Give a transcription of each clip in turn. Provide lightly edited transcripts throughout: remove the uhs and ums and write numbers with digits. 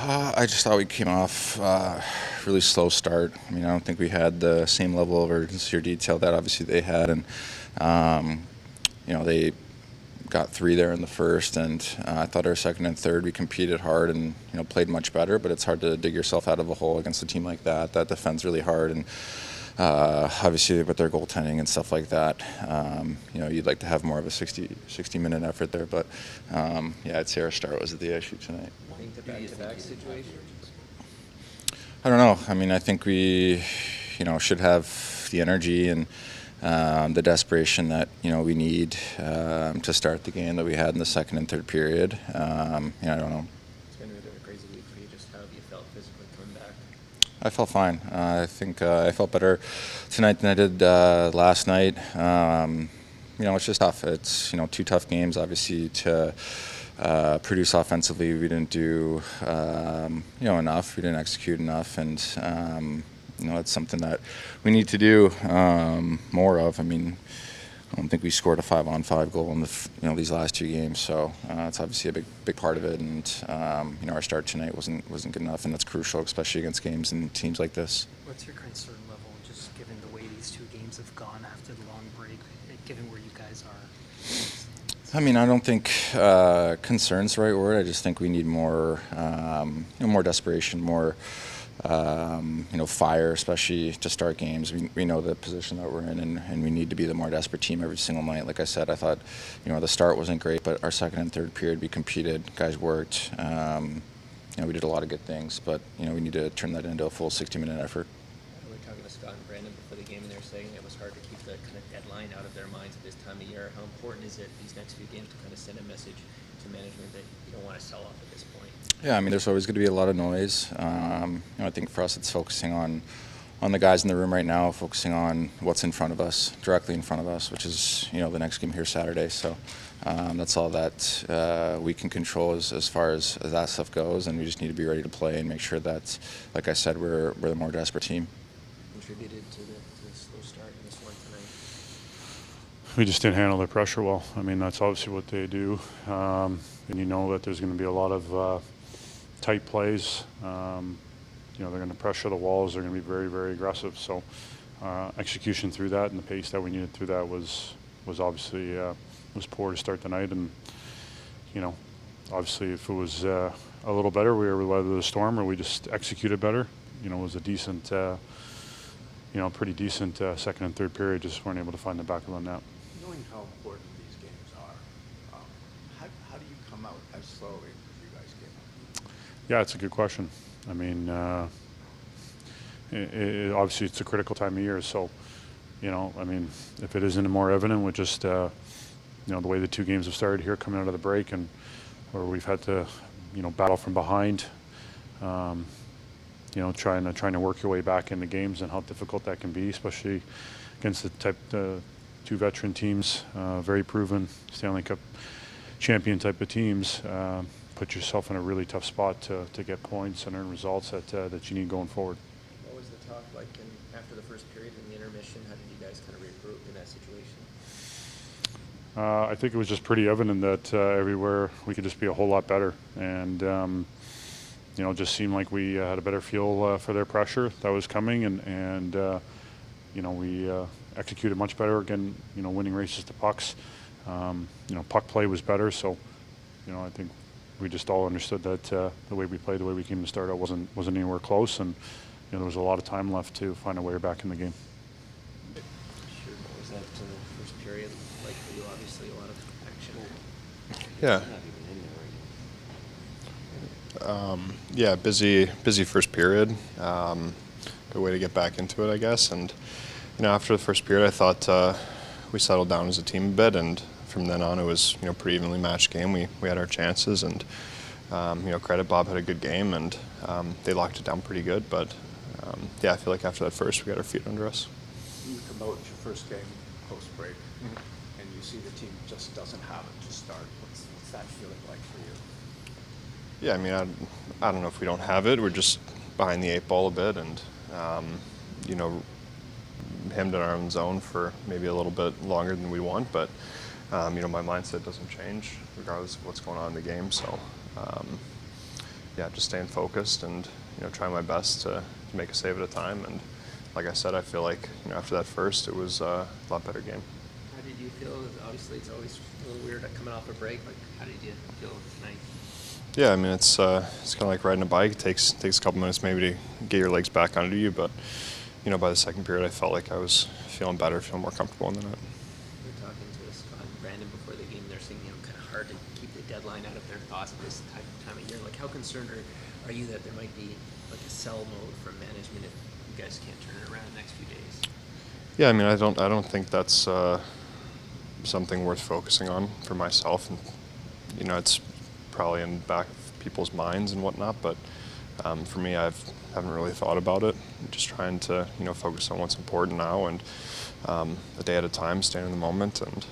I just thought we came off really slow start. I mean, I don't think we had the same level of urgency or detail that obviously they had, and um, they got three there in the first, and I thought our second and third we competed hard and played much better. But it's hard to dig yourself out of a hole against a team like that defends really hard, and obviously with their goaltending and stuff like that, you'd like to have more of a 60-minute effort there. But I'd say our start was the issue tonight. Back-to-back situation? I don't know. I mean, I think we, should have the energy and the desperation that we need to start the game that we had in the second and third period. I don't know. It's been a bit of a crazy week for you. Just how have you felt physically coming back? I felt fine. I think I felt better tonight than I did last night. It's just tough. It's two tough games, obviously, to produce offensively. We didn't do enough. We didn't execute enough, and it's something that we need to do more of. I mean, I don't think we scored a 5-on-5 goal in these last two games, so it's obviously a big part of it. And our start tonight wasn't good enough, and that's crucial, especially against games and teams like this. What's your concern level, just given the way these two games have gone after the long break, given where you guys are? I mean, I don't think concern's the right word. I just think we need more, more desperation, more, fire, especially to start games. We know the position that we're in, and we need to be the more desperate team every single night. Like I said, I thought, the start wasn't great, but our second and third period, we competed, guys worked. We did a lot of good things, but we need to turn that into a full 60-minute effort. We were talking to Scott and Brandon before the game, and they were saying it was hard to keep the kind of deadline out of their minds at this time of year. How important is it these next few games to kind of send a message to management that you don't want to sell off at this point? Yeah, I mean, there's always going to be a lot of noise. I think for us, it's focusing on the guys in the room right now, focusing on what's in front of us, directly in front of us, which is the next game here Saturday. So that's all that we can control as far as that stuff goes, and we just need to be ready to play and make sure that, like I said, we're the more desperate team. Contributed to the slow start in this one tonight? We just didn't handle the pressure well. I mean, that's obviously what they do, and that there's going to be a lot of tight plays. They're going to pressure the walls. They're going to be very, very aggressive. So execution through that and the pace that we needed through that was obviously was poor to start the night. And obviously, if it was a little better, we were able to weather the storm, or we just executed better. It was a decent, pretty decent second and third period. Just weren't able to find the back of the net. Knowing how important these games are, how do you come out as slowly as you guys came out? Yeah, it's a good question. I mean, obviously it's a critical time of year, so, I mean, if it isn't more evident with just, the way the two games have started here coming out of the break, and where we've had to, battle from behind, trying to work your way back into games, and how difficult that can be, especially against the two veteran teams, very proven Stanley Cup champion type of teams. Put yourself in a really tough spot to get points and earn results that you need going forward. What was the talk like after the first period in the intermission? How did you guys kind of regroup in that situation? I think it was just pretty evident that everywhere we could just be a whole lot better, and it just seemed like we had a better feel for their pressure that was coming, and we executed much better again. Winning races to pucks. Puck play was better, so I think we just all understood that the way we played, the way we came to start out wasn't anywhere close, and there was a lot of time left to find a way back in the game. Sure. What was that first period like for you? Obviously, a lot of action. Yeah, busy first period. Good way to get back into it, I guess. And after the first period, I thought we settled down as a team a bit, and from then on, it was pretty evenly matched game. We had our chances, and credit Bob had a good game, and they locked it down pretty good. But I feel like after that first, we got our feet under us. You come out your first game post break, and you see the team just doesn't have it to start. What's that feeling like for you? Yeah, I mean, I don't know if we don't have it. We're just behind the eight ball a bit, and hemmed in our own zone for maybe a little bit longer than we want, but my mindset doesn't change regardless of what's going on in the game. So just staying focused and trying my best to make a save at a time. And like I said, I feel like after that first, it was a lot better game. How did you feel? Obviously, it's always a little weird coming off a break. Like, how did you feel tonight? Yeah, I mean it's kind of like riding a bike. It takes a couple minutes maybe to get your legs back under you, but by the second period, I felt like I was feeling better, feeling more comfortable in the net. We were talking to Scott and Brandon before the game. They're saying kind of hard to keep the deadline out of their thoughts at this time of year. Like, how concerned are you that there might be like a sell mode from management if you guys can't turn it around in the next few days? Yeah, I mean I don't think that's something worth focusing on for myself, and it's probably in the back of people's minds and whatnot, but for me, I haven't really thought about it. I'm just trying to focus on what's important now, and a day at a time, staying in the moment, and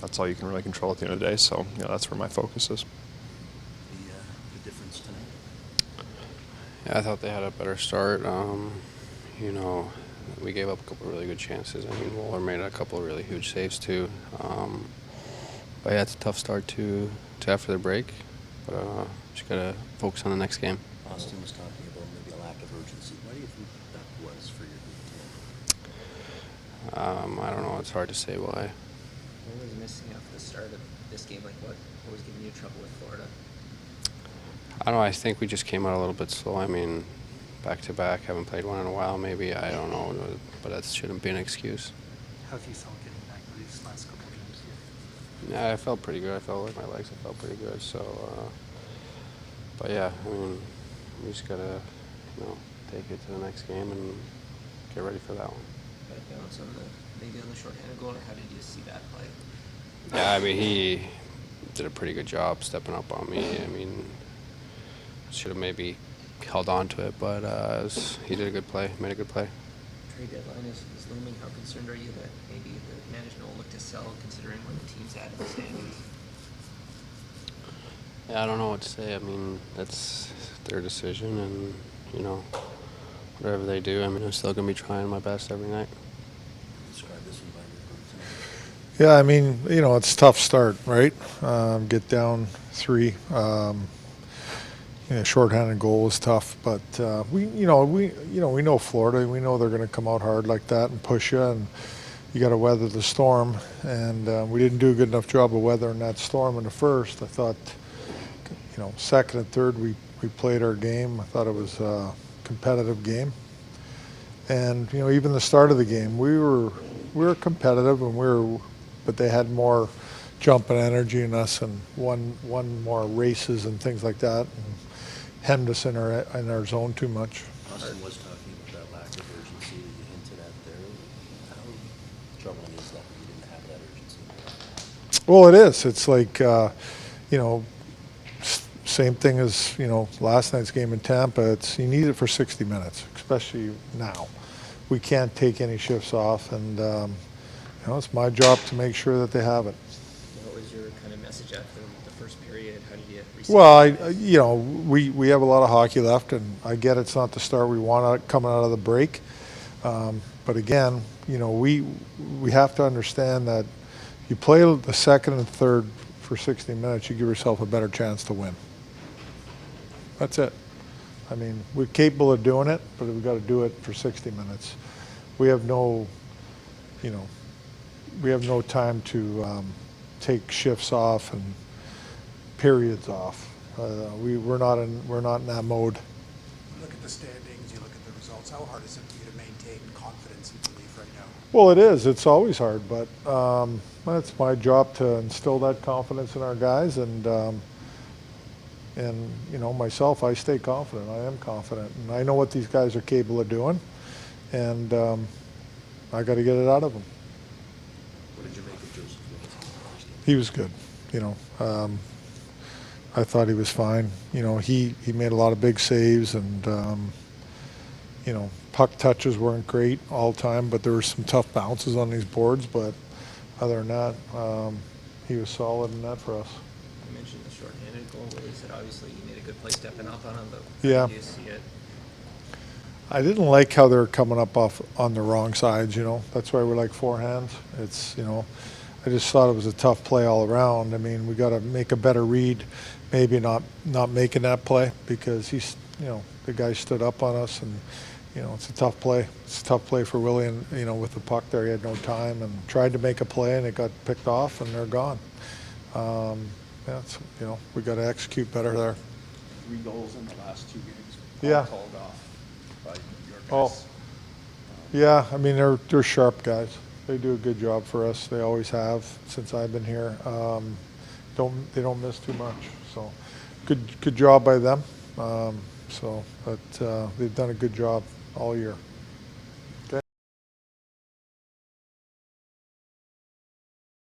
that's all you can really control at the end of the day. So that's where my focus is. The difference tonight? Yeah, I thought they had a better start. We gave up a couple of really good chances. I mean, Woll made a couple of really huge saves too. But yeah, it's a tough start to after the break. But just gotta focus on the next game. Auston was talking about maybe a lack of urgency. Why do you think that was for your group? I don't know. It's hard to say why. What was missing after the start of this game? Like, what was giving you trouble with Florida? I don't know. I think we just came out a little bit slow. I mean, back to back, haven't played one in a while. Maybe, I don't know, but that shouldn't be an excuse. How have you felt getting back to these last couple of games here? Yeah, I felt pretty good. I felt like my legs. I felt pretty good. So, but yeah, I mean, we just gotta, take it to the next game and get ready for that one. Got a balance on maybe on the shorthanded goal, or how did you see that play? Yeah, I mean, he did a pretty good job stepping up on me. I mean, should have maybe held on to it, but he did a good play, made a good play. Trade deadline is looming. How concerned are you that maybe the management will look to sell, considering where the team's at in the standings? Yeah, I don't know what to say. I mean, that's their decision, and whatever they do, I mean, I'm still gonna be trying my best every night. Describe this environment tonight. Yeah, I mean, it's a tough start, right? Get down 3. Shorthanded goal was tough, but we know Florida. We know they're going to come out hard like that and push you, and you got to weather the storm. And we didn't do a good enough job of weathering that storm in the first. I thought, second and third we played our game. I thought it was a competitive game, and even the start of the game we were competitive, and but they had more jump and energy in us, and won more races and things like that. And hemmed us in our zone too much. Auston was talking about that lack of urgency that you hinted at there. How troubling is that you didn't have that urgency? Well, it is. It's like, same thing as, last night's game in Tampa. You need it for 60 minutes, especially now. We can't take any shifts off, and, it's my job to make sure that they have it. What was your kind of message after the first period? How did you receive Well, we have a lot of hockey left, and I get it's not the start we want coming out of the break. But again, we have to understand that you play the second and third for 60 minutes, you give yourself a better chance to win. That's it. I mean, we're capable of doing it, but we've got to do it for 60 minutes. We have no time to take shifts off and periods off. We're not in that mode. You look at the standings, you look at the results. How hard is it for you to maintain confidence and belief right now? Well, it is. It's always hard, but it's my job to instill that confidence in our guys, and myself, I stay confident. I am confident, and I know what these guys are capable of doing, and I got to get it out of them. What did you make of Joseph? He was good. I thought he was fine. He made a lot of big saves, and puck touches weren't great all the time, but there were some tough bounces on these boards. But other than that, he was solid in that for us. You mentioned the shorthanded goal. Willie said obviously you made a good play stepping up on him, but Yeah. how do you see it? I didn't like how they were coming up off on the wrong sides. That's why we're like forehands. It's I just thought it was a tough play all around. I mean, we got to make a better read maybe not making that play because he's, you know, the guy stood up on us, and you know, it's a tough play. It's a tough play for Willie, and you know, with the puck there, he had no time and tried to make a play, and it got picked off, and they're gone. Yeah, it's, you know, we got to execute better there. 3 goals in the last 2 games. Yeah. Called off by your guys. Oh. Yeah, I mean, they're sharp guys. They do a good job for us. They always have since I've been here. They don't miss too much. So good job by them. But they've done a good job all year.